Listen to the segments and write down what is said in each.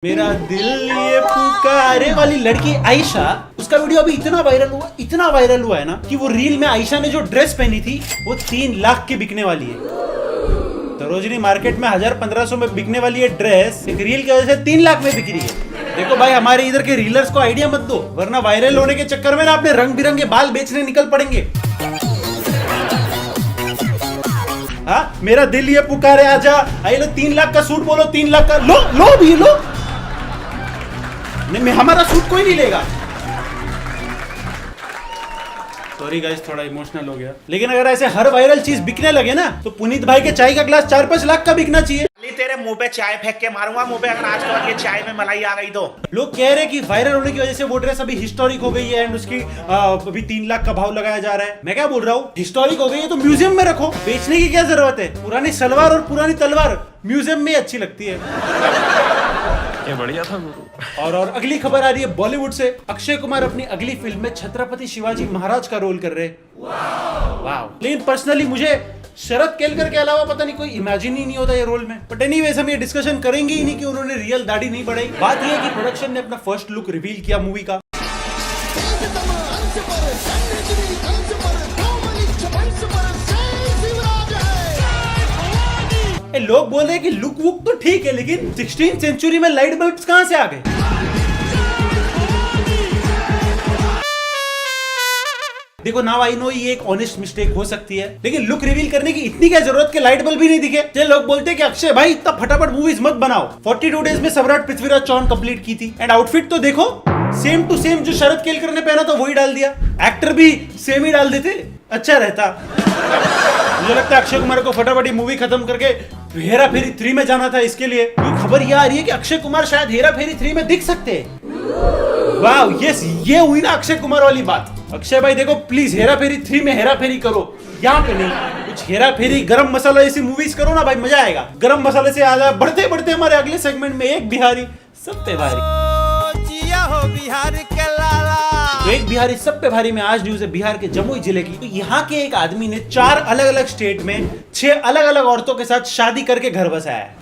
मेरा दिल ये पुकारे वाली लड़की आयशा, उसका वीडियो अभी इतना वायरल हुआ है ना कि वो रील में आयशा ने जो ड्रेस पहनी थी वो 3 लाख की बिकने वाली है। सरोजनी मार्केट में 1000-1500 में बिकने वाली ये ड्रेस एक रील की वजह से 3 लाख में बिक रही है। देखो भाई, हमारे इधर के रीलर्स को आइडिया मत दो, वरना वायरल होने के चक्कर में ना अपने रंग बिरंगे बाल बेचने निकल पड़ेंगे। हाँ, मेरा दिल ये पुकारे आजा, आई लो 3 लाख का सूट, बोलो 3 लाख का, लो भी लो। नहीं, हमारा सूट कोई नहीं लेगा। सॉरी गाइस, थोड़ा इमोशनल हो गया। लेकिन अगर ऐसे हर वायरल चीज बिकने लगे ना तो पुनीत भाई के चाय का ग्लास 4-5 लाख का बिकना चाहिए। तेरे मुंह पे चाय फेंक के मारूंगा मुंह पे, अगर आज के बाद ये चाय में मलाई आ गई तो। लोग कह रहे हैं कि वायरल होने की वजह से वो ड्रेस अभी हिस्टोरिक हो गई है एंड उसकी अभी 3 लाख का भाव लगाया जा रहा है। मैं क्या बोल रहा हूँ, हिस्टोरिक हो गई है तो म्यूजियम में रखो, बेचने की क्या जरूरत है। पुरानी सलवार और पुरानी तलवार म्यूजियम में अच्छी लगती है। ये बढ़िया था गुरु। और अगली खबर आ रही है बॉलीवुड से। अक्षय कुमार अपनी अगली फिल्म में छत्रपति शिवाजी महाराज का रोल कर रहे हैं। वाव। लेकिन पर्सनली मुझे शरद केलकर के अलावा पता नहीं कोई इमेजिन ही नहीं होता ये रोल में। बट एनीवेज, हम ये डिस्कशन करेंगे ही नहीं कि उन्होंने रियल दाढ़ी नहीं बढ़ाई। बात ये है कि प्रोडक्शन ने अपना फर्स्ट लुक रिवील किया मूवी का। लोग बोल रहे हैं कि लुक वुक तो ठीक है, लेकिन 16th सेंचुरी में लाइट बल्ब्स कहां से आ गए। देखो, नाउ आई नो ये एक ऑनेस्ट मिस्टेक हो सकती है, लेकिन लुक रिवील करने की इतनी क्या जरूरत कि लाइट बल्ब भी नहीं दिखे। जो लोग बोलते हैं कि अक्षय भाई इतना फटाफट मूवीज मत बनाओ। 42 डेज में सम्राट पृथ्वीराज चौहान कंप्लीट की थी एंड आउटफिट तो देखो, सेम टू सेम जो शरद केलकर ने पहना था वही डाल दिया। एक्टर भी सेम ही डाल देते, अच्छा रहता। मुझे लगता है अक्षय कुमार को फटाफट ये मूवी खत्म करके हेरा फेरी 3 में जाना था। इसके लिए खबर यह आ रही है कि अक्षय कुमार शायद हेरा फेरी 3 में दिख सकते हैं। वाह, यस, ये हुई ना अक्षय कुमार वाली बात। अक्षय भाई देखो, प्लीज हेरा फेरी 3 में हेरा फेरी करो, यहाँ पे नहीं। कुछ हेरा फेरी गरम मसाला ऐसी मूवीज करो ना भाई, मजा आएगा। गरम मसाले से आजा बढ़ते बढ़ते हमारे अगले सेगमेंट में एक बिहारी सब पे भारी। हो बिहार के लाला। तो एक बिहारी सब पे भारी में आज न्यूज है बिहार के जमुई जिले की। तो यहाँ के एक आदमी ने 4 अलग अलग स्टेट में 6 अलग अलग औरतों के साथ शादी करके घर बसाया है।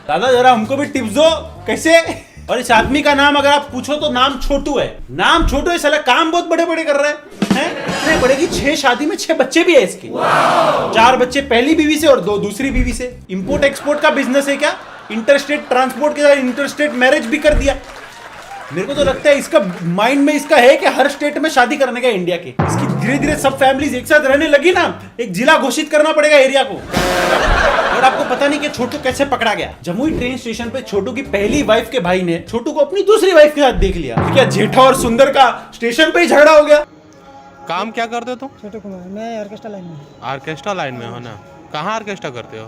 दादा जरा हमको भी टिप्स दो, कैसे। और इस आदमी का नाम अगर आप पूछो तो नाम छोटू है। नाम छोटू है, साला काम बहुत बड़े बड़े कर रहे हैं। इतने बड़े कि 6 शादी में 6 बच्चे भी है इसके। 4 बच्चे पहली बीवी से और 2 दूसरी बीवी से। इंपोर्ट एक्सपोर्ट का बिजनेस है क्या, इंटरस्टेट ट्रांसपोर्ट के साथ इंटरस्टेट मैरिज भी कर दिया। मेरे को तो लगता है इसका माइंड में इसका है कि हर स्टेट में शादी करने का इंडिया के। इसकी धीरे धीरे सब फैमिलीज एक साथ रहने लगी ना, एक जिला घोषित करना पड़ेगा एरिया को। और आपको पता नहीं कि छोटू कैसे पकड़ा गया। जमुई ट्रेन स्टेशन पे छोटू की पहली वाइफ के भाई ने छोटू को अपनी दूसरी वाइफ के साथ देख लिया। क्या जेठा और सुंदर का स्टेशन पे ही झगड़ा हो गया। काम क्या करते हो तुम? छोटू कुमार, मैं ऑर्केस्ट्रा लाइन में। ऑर्केस्ट्रा लाइन में हो ना? कहाँ ऑर्केस्ट्रा करते हो?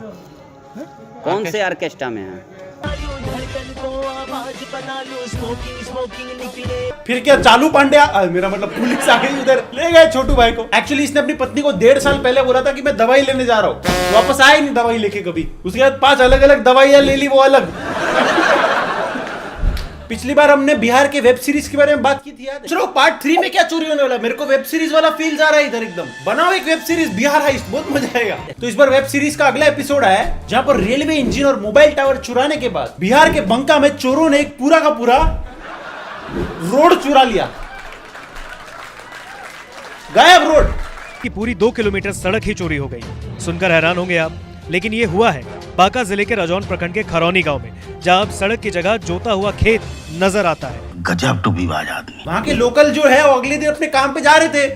कौन से ऑर्केस्ट्रा में है? फिर क्या चालू पांड्या, मेरा मतलब पुलिस आ गई उधर, ले गए छोटू भाई को। एक्चुअली इसने अपनी पत्नी को 1.5 साल पहले बोला था कि मैं दवाई लेने जा रहा हूँ, वापस आए नहीं दवाई लेके कभी। उसके बाद 5 अलग अलग दवाइयां ले ली, वो अलग। पिछली बार हमने बिहार के वेब सीरीज के बारे में बात की थी याद है? चलो पार्ट 3 में क्या चोरी होने वाला, मेरे को वेब सीरीज वाला फील आ रहा है इधर एकदम। बनाओ एक वेब सीरीज बिहार हाइस्ट, बहुत मजा आएगा। तो इस बार वेब सीरीज का अगला एपिसोड आया है जहां पर रेलवे इंजन और मोबाइल टावर चुराने के बाद बिहार के बंका में चोरों ने एक पूरा का पूरा रोड चुरा लिया। गायब रोड की पूरी 2 किलोमीटर सड़क ही चोरी हो गई। सुनकर हैरान होंगे आप, लेकिन ये हुआ है बांका जिले के रजौन प्रखंड के खरौनी गांव में, जहां अब सड़क की जगह जोता हुआ खेत नजर आता है। गजब टूबीबाज आदमी। वहां के लोकल जो है वो अगले दिन अपने काम पे जा रहे थे।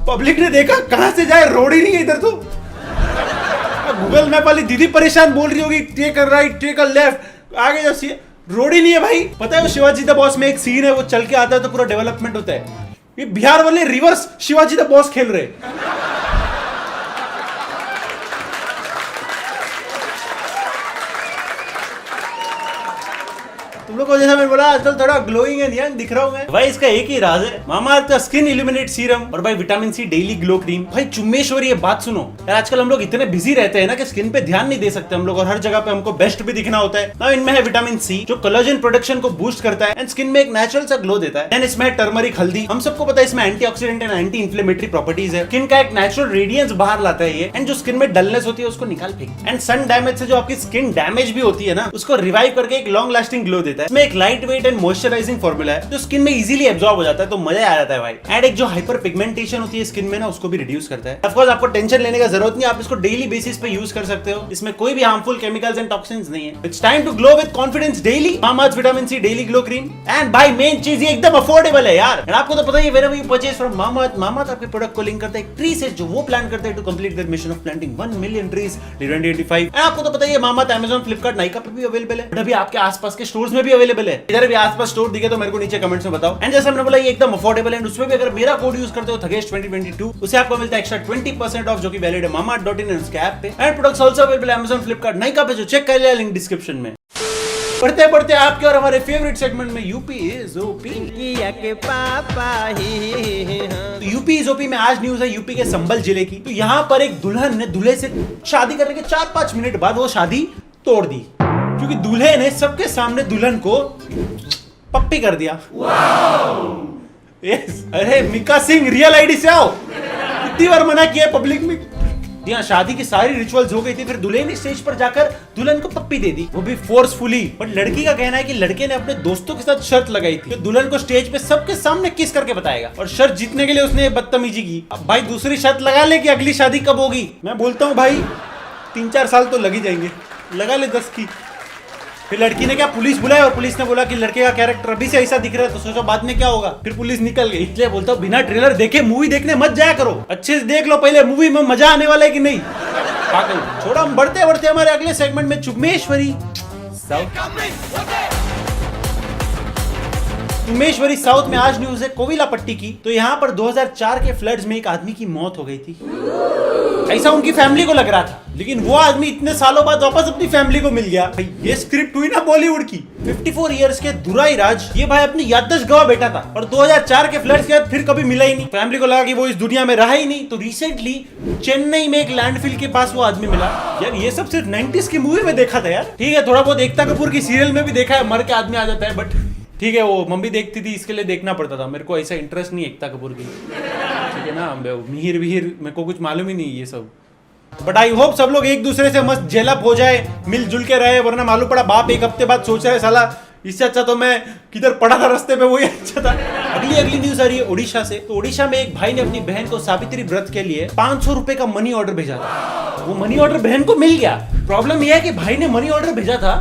पब्लिक ने देखा कहां से जाए, रोड ही नहीं है इधर। तो गूगल मैप वाली दीदी परेशान बोल रही होगी, take a right, take a left, आगे जैसे रोड ही नहीं है भाई। पता है वो शिवाजी द बॉस में एक सीन है, वो चल के आता है तो पूरा डेवलपमेंट होता है। ये बिहार वाले रिवर्स शिवाजी द बॉस खेल रहे। तुम लोग को जैसा मैंने बोला आजकल थोड़ा ग्लोइंग एंड यंग दिख रहा हूँ मैं। भाई इसका एक ही राज है, मामाअर्थ का स्किन इल्यूमिनेट सीरम और भाई vitamin C daily glow cream. भाई चुम्मेश्वरी ये बात सुनो यार, आजकल हम लोग इतने बिजी रहते हैं ना कि स्किन पे ध्यान नहीं दे सकते हम लोग, और हर जगह पे हमको बेस्ट भी दिखना होता है ना। इनमें है विटामिन सी जो कोलेजन प्रोडक्शन को बूस्ट करता है एंड स्किन में एक नेचुरल सा ग्लो देता है। एंड इसमें है टर्मरिक हल्दी, हम सबको पता है इसमें antioxidant and anti inflammatory properties है। स्किन का एक नेचुरल रेडियंस बाहर लाता है ये, एंड जो स्किन में डलनेस होती है उसको निकाल फेंक। एंड सन डैमेज से जो आपकी स्किन डैमेज भी होती है ना, उसको रिवाइव करके एक लॉन्ग लास्टिंग ग्लो देता है। इसमें एक light weight and moisturising formula है जो स्किन में इजीली एब्जॉर्ब हो जाता है, तो मजा आ जाता है भाई। एंड एक जो हाइपर पिगमेंटेशन होती है स्किन में ना, उसको भी रिड्यूस करता है। ऑफ कोर्स आपको टेंशन लेने का जरूरत नहीं, आप इसको डेली बेसिस पे यूज कर सकते हो, इसमें कोई भी हार्मफुल केमिकल्स एंड टॉक्सिन्स नहीं है। It's time to glow with confidence daily, Mamaearth vitamin C daily glow cream. And भाई मेन चीज ये एकदम अफोर्डेबल है यार, एंड आपको तो पता ही है whenever you purchase from Mamaearth, Mamaearth आपके प्रोडक्ट को लिंक करता है एक ट्री से जो वो प्लान करते हैं to complete their mission of planting 1 million trees till 2085। And आपको तो पता ही है मामाअर्थ अमेज़न, फ्लिपकार्ट, नाइका पे भी अवेलेबल है, बट अभी आपके आसपास के स्टोर्स में भी अवेलेबल है। इधर भी आसपास स्टोर दिखे तो मेरे को नीचे कमेंट्स में बताओ। एंड जैसे हमने बोला ये एकदम अफोर्डेबल है, उसमें भी अगर मेरा कोड यूज करते हो थगेश 2022 उसे आपको मिलता है एक्स्ट्रा 20% ऑफ, जो कि वैलिड है मामाअर्थ.in एंड उसके ऐप पे। एंड प्रोडक्ट्स आल्सो अवेलेबल है अमेज़न, फ्लिपकार्ट, नाइका पे, जो चेक कर लिया लिंक डिस्क्रिप्शन में। पढ़ते पढ़ते आपके और हमारे फेवरेट सेगमेंट में यूपी इज ओपी के पापा ही। तो यूपी इज ओपी में आज न्यूज है यूपी के संभल जिले की। तो यहाँ पर एक दुल्हन ने दूल्हे से शादी करने के 4-5 मिनट बाद वो शादी तोड़ दी, क्योंकि दूल्हे ने सबके सामने दुल्हन को पप्पी कर दिया। यस, अरे मिका सिंह रियल आईडी से आओ, कितनी बार मना किया पब्लिक में। यहाँ शादी की सारी रिचुअल्स हो गई थी, फिर दूल्हे ने स्टेज पर जाकर दुल्हन को पप्पी दे दी, वो भी फोर्सफुली। बट लड़की का कहना है कि लड़के ने अपने दोस्तों के साथ शर्त लगाई थी कि दुल्हन को स्टेज पे सबके सामने किस करके बताएगा, और शर्त जीतने के लिए उसने बदतमीजी की। अब भाई दूसरी शर्त लगा ले कि अगली शादी कब होगी। मैं बोलता हूँ भाई 3-4 साल तो लग ही जाएंगे, लगा ले 10 की। फिर लड़की ने क्या पुलिस बुलाया, और पुलिस ने बोला कि लड़के का कैरेक्टर अभी से ऐसा दिख रहा है, तो सोचो बाद में क्या होगा। फिर पुलिस निकल गई। इसलिए बोलता हूँ बिना ट्रेलर देखे मूवी देखने मत जाया करो, अच्छे से देख लो पहले मूवी में मजा आने वाला है कि नहीं। छोड़ो, हम बढ़ते बढ़ते हमारे अगले सेगमेंट में चुम्मेश्वरी चुम्मेश्वरी साउथ में आज न्यूज है कोविलापट्टी की। तो यहाँ पर 2004 के फ्लड्स में एक आदमी की मौत हो गई थी, ऐसा उनकी फैमिली को लग रहा था, लेकिन वो आदमी इतने सालों बाद वापस अपनी फैमिली को मिल गया। भाई ये स्क्रिप्ट हुई ना बॉलीवुड की। 54 इयर्स के दुराई राज, ये भाई अपनी याददाश्त गवा बैठा था, और 2004 के फ्लड्स के बाद फिर कभी मिला ही नहीं। फैमिली को लगा कि वो इस दुनिया में रहा ही नहीं, तो रिसेंटली चेन्नई में एक लैंडफिल के पास वो आदमी मिला। यार ये सब सिर्फ 90s की मूवी में देखा था यार, ठीक है, थोड़ा बहुत एकता कपूर की सीरियल में भी देखा है, मर के आदमी आ जाता है, बट ठीक है वो मम्मी देखती थी इसके लिए देखना पड़ता था। मेरे को ऐसा इंटरेस्ट नहीं एकता कपूर की, ठीक है ना, मिहिर विहिर मेरे को कुछ मालूम ही नहीं ये सब। बट आई होप सब लोग एक दूसरे से मस्त जेलअप हो जाए, मिलजुल के रहे, वरना मालूम पड़ा बाप एक हफ्ते बाद सोच रहा है साला इससे अच्छा तो मैं किधर पड़ा था रास्ते पे, वही अच्छा था। अगली न्यूज आ रही है ओडिशा से। तो ओडिशा में एक भाई ने अपनी बहन को सावित्री व्रत के लिए 500 रुपए का मनी ऑर्डर भेजा था। वो मनी ऑर्डर बहन को मिल गया। प्रॉब्लम यह है कि भाई ने मनी ऑर्डर भेजा था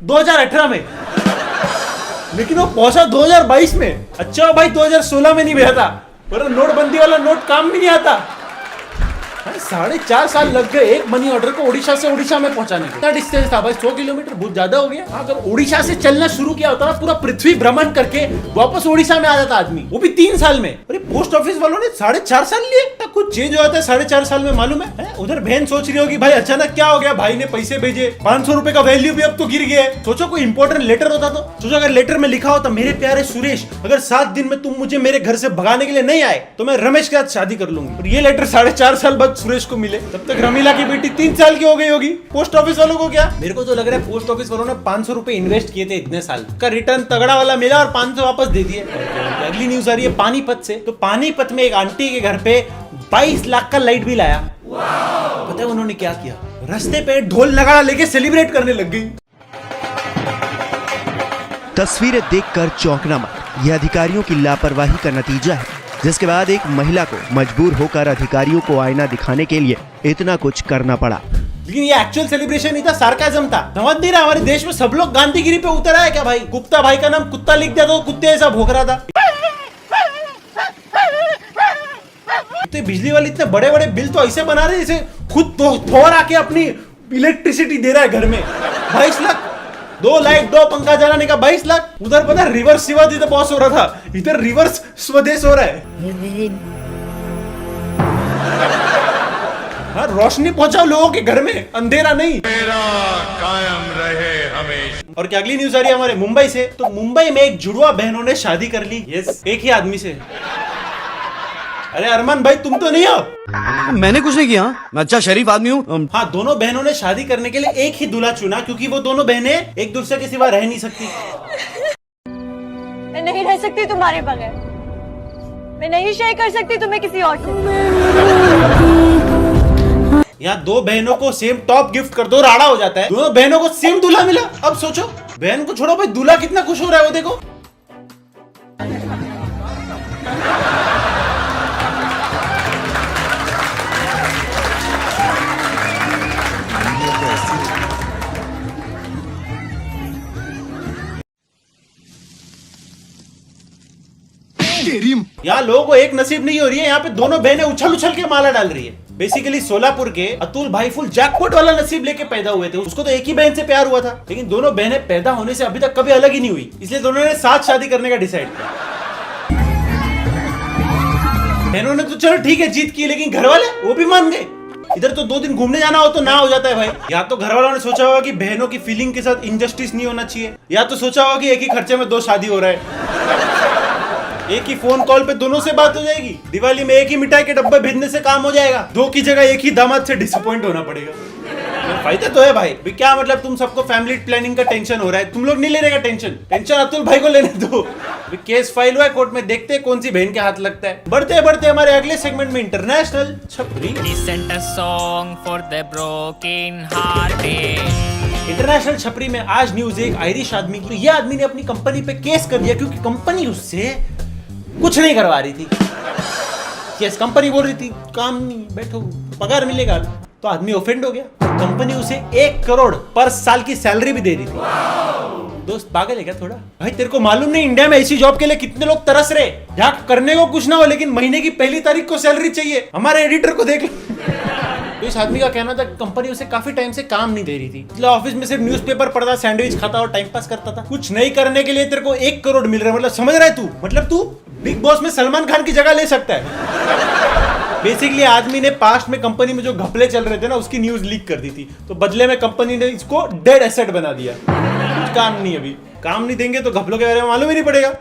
2018 में, लेकिन वो पहुंचा 2022 में। अच्छा भाई 2016 में नहीं भेजा था, पर नोटबंदी वाला नोट काम भी नहीं आता। 4.5 साल लग गए एक मनी ऑर्डर को ओडिशा से ओडिशा में पहुंचाने को। डिस्टेंस था भाई 100 किलोमीटर, बहुत ज्यादा हो गया। अगर ओडिशा से चलना शुरू किया होता ना, पूरा पृथ्वी भ्रमण करके वापस ओडिशा में आ जाता आदमी, वो भी 3 साल में। अरे पोस्ट ऑफिस वालों ने 4.5 साल लिए। कुछ चेंज हो जाता है 4.5 साल में, मालूम है? उधर बहन सोच रही होगी भाई अचानक क्या हो गया, भाई ने पैसे भेजे, 500 रुपए का वैल्यू भी अब तो गिर गया। सोचो कोई इंपॉर्टेंट लेटर होता तो, सोचो अगर लेटर में लिखा होता मेरे प्यारे सुरेश, अगर 7 दिन में तुम मुझे मेरे घर से भगाने के लिए नहीं आए तो मैं रमेश के साथ शादी कर लूंगी। और ये लेटर 4.5 साल बाद सुरेश को मिले, तब तक रमीला की बेटी 3 साल की हो गई होगी। पोस्ट ऑफिस वालों को क्या, मेरे को तो लग रहा है पोस्ट ऑफिस वालों ने 500 रुपए इन्वेस्ट किए थे इतने साल का, रिटर्न तगड़ा वाला मिला और 500 वापस दे दिए। अगली न्यूज आ रही है पानीपत से। तो पानीपत में एक आंटी के घर पे 22 लाख का लाइट बिल आया। पता है उन्होंने क्या किया? रास्ते पे ढोल नगाड़ा लेके सेलिब्रेट करने लग गई। तस्वीरें देखकर चौंकना मत, यह अधिकारियों की लापरवाही का नतीजा है, जिसके बाद एक महिला को मजबूर होकर अधिकारियों को आईना दिखाने के लिए इतना कुछ करना पड़ा। लेकिन ये एक्चुअल सेलिब्रेशन नहीं था, सार्काज्म था। समझ नहीं रहा हमारे देश में सब लोग गांधीगिरी पे उतर आए क्या भाई? गुप्ता भाई का नाम कुत्ता लिख दिया तो कुत्ते ऐसा भौंक रहा था। बिजली वाले इतने बड़े बड़े बिल तो ऐसे बना रहे जैसे खुद थोड़ आके अपनी इलेक्ट्रिसिटी दे रहा है घर में। 22 लाख, 2 लाइट 2 पंखा जलाने का 22 लाख। उधर पता रिवर्स शिवाजी तो बॉस हो रहा था, इधर रिवर्स स्वदेश हो रहा है। हाँ रोशनी पहुंचाओ लोगों के घर में, अंधेरा नहीं। मेरा कायम रहे और क्या अगली न्यूज आ रही है हमारे मुंबई से। तो मुंबई में एक जुड़वा बहनों ने शादी कर ली। यस, एक ही आदमी से। अरे अरमान भाई तुम तो नहीं हो। मैंने कुछ नहीं किया, मैं अच्छा शरीफ आदमी हूँ। हाँ, दोनों बहनों ने शादी करने के लिए एक ही दूल्हा चुना क्योंकि वो दोनों बहनें एक दूसरे के सिवा रह नहीं सकती। मैं नहीं रह सकती तुम्हारे बगैर, मैं नहीं शेयर कर सकती तुम्हें किसी और से। यहाँ दो बहनों को सेम टॉप गिफ्ट कर दो, राड़ा हो जाता है। दोनों बहनों को सेम दूल्हा मिला। अब सोचो, बहन को छोड़ो भाई, दूल्हा कितना खुश हो रहा है वो देखो। यहाँ लोगों को एक नसीब नहीं हो रही है, यहाँ पे दोनों बहनें उछल उछल के माला डाल रही है। बेसिकली सोलापुर के अतुल भाई फुल जैकपॉट वाला नसीब लेके पैदा हुए थे। उसको तो एक ही बहन से प्यार हुआ था, लेकिन दोनों बहनें पैदा होने से अभी तक कभी अलग ही नहीं हुई, इसलिए दोनों ने साथ शादी करने का डिसाइड किया। बहनों ने तो चलो ठीक है जीत की, लेकिन घर वाले वो भी मान गए। इधर तो 2 दिन घूमने जाना हो तो ना हो जाता है भाई। या तो घर वालों ने सोचा होगा कि बहनों की फीलिंग के साथ इनजस्टिस नहीं होना चाहिए, या तो सोचा होगा कि एक ही खर्चे में 2 शादी हो रहा है। एक ही फोन कॉल पे दोनों से बात हो जाएगी। दिवाली में एक ही मिठाई के डब्बे भेजने से काम हो जाएगा। 2 की जगह एक ही दामाद से डिसअपॉइंट होना पड़ेगा। फायदा तो है भाई। क्या मतलब तुम सबको फैमिली प्लानिंग का टेंशन हो रहा है, तुम लोग नहीं ले रहे टेंशन अतुल भाई को लेने दो। केस फाइल हुआ है कोर्ट में, देखते हैं कौन सी बहन के हाथ लगता है। बढ़ते बढ़ते हमारे अगले सेगमेंट में इंटरनेशनल छपरी। इंटरनेशनल छपरी में आज न्यूज एक आयरिश आदमी की। ये आदमी ने अपनी कंपनी पे केस कर दिया क्योंकि कंपनी उससे कुछ नहीं करवा रही थी। यस, कंपनी बोल रही थी काम नहीं, बैठो पगार मिलेगा। तो आदमी ऑफेंड हो गया। कंपनी उसे 1 करोड़ पर साल की सैलरी भी दे रही थी। दोस्त पागल है क्या थोड़ा? भाई तेरे को मालूम नहीं इंडिया में ऐसी जॉब के लिए कितने लोग तरस रहे, जहाँ करने को कुछ ना हो लेकिन महीने की पहली तारीख को सैलरी चाहिए। हमारे एडिटर को देख तो इस आदमी का कहना था कंपनी उसे काफी टाइम से काम नहीं दे रही थी, इसलिए ऑफिस में सिर्फ न्यूज़पेपर पढ़ता, सैंडविच खाता और टाइम पास करता था। कुछ नहीं करने के लिए तेरे को 1 करोड़ मिल रहा है, मतलब समझ रहा है तू? मतलब तू बिग बॉस में सलमान खान की जगह ले सकता है। बेसिकली आदमी ने पास्ट में कंपनी में जो घपले चल रहे थे ना, उसकी न्यूज लीक कर दी थी, तो बदले में कंपनी ने इसको डेड एसेट बना दिया। कुछ काम नहीं, अभी काम नहीं देंगे तो घपलों के बारे में मालूम ही नहीं पड़ेगा।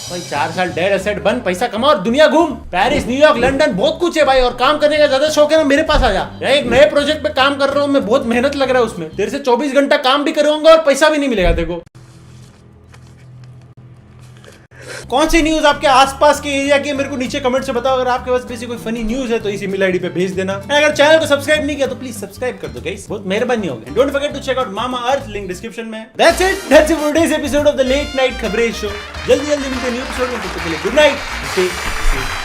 भाई 4 साल डेड एसेट बन, पैसा कमा और दुनिया घूम। पेरिस, न्यूयॉर्क, लंदन, बहुत कुछ है भाई। और काम करने का ज्यादा शौक है ना, मेरे पास आ जा। एक नए प्रोजेक्ट पे काम कर रहा हूँ मैं, बहुत मेहनत लग रहा है उसमें। तेरे से 24 घंटा काम भी करूंगा और पैसा भी नहीं मिलेगा देखो। कौन सी न्यूज आपके आसपास के एरिया की मेरे को नीचे कमेंट से बताओ। अगर आपके पास किसी कोई फनी न्यूज है तो इस ईमेल आईडी पे भेज देना। अगर चैनल को सब्सक्राइब नहीं किया तो प्लीज सब्सक्राइब कर दो गाइस, बहुत मेहरबानी होगी। Don't forget to check out Mamaearth, link description में। That's it for today's episode of the late night खबरें शो। जल्दी मिलते हैं न्यू एपिसोड में, तब तक के लिए गुड नाइट।